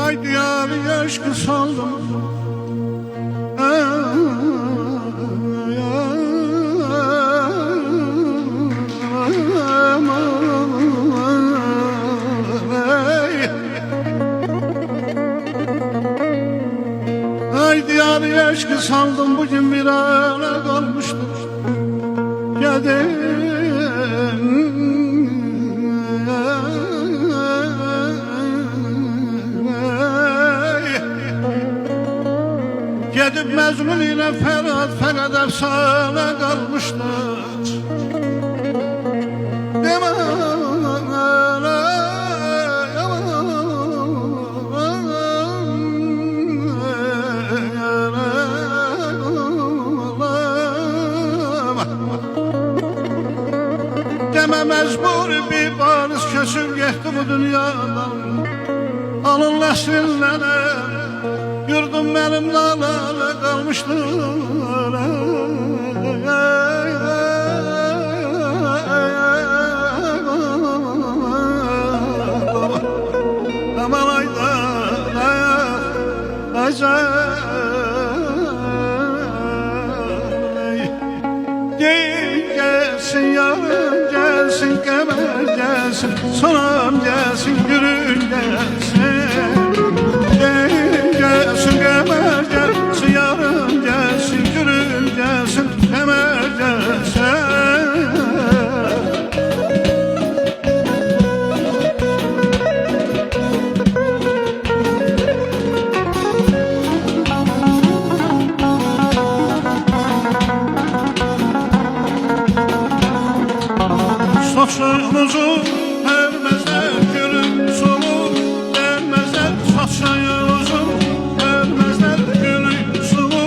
Ay diyarı aşkı saldım. Ay diyarı aşkı saldım, bugün bir ara kalmıştır. Geldim Gedib Məcnun ilə Fərad, fəqət əfsanə qalmışdır. Demə məcbur bir varis köçüb getdi bu dünyadan. Alın nəslinlərə yurdum benim lalalı kalmışlar. Aman ayda gelsin yarım gelsin, kemer gelsin, sonam gelsin, gülüm gelsin. Gelsin kemer gelsin, yarım gelsin, gülüm gelsin, kemer gelsin. Saçlarımızı vermezler, gülüm sonu vermezler. Saçlarımızı vermezler, gülüm sonu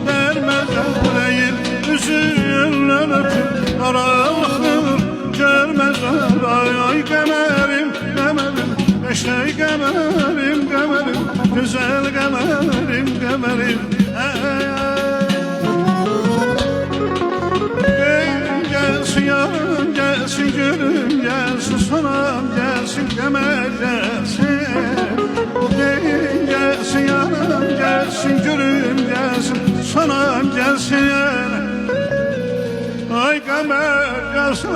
vermezler. Eğil üzüyorlar öpüp aralıklar görmezler. Ay ay kemerim, kemerim, eşey kemerim, kemerim, güzel kemerim, kemerim. Gelsin yarım gelsin, gülüm gelsin, sonam gelsin, kemer gelsin. Gelsin yarım gelsin, gülüm gelsin, sonam gelsin. Ay kemer gelsin.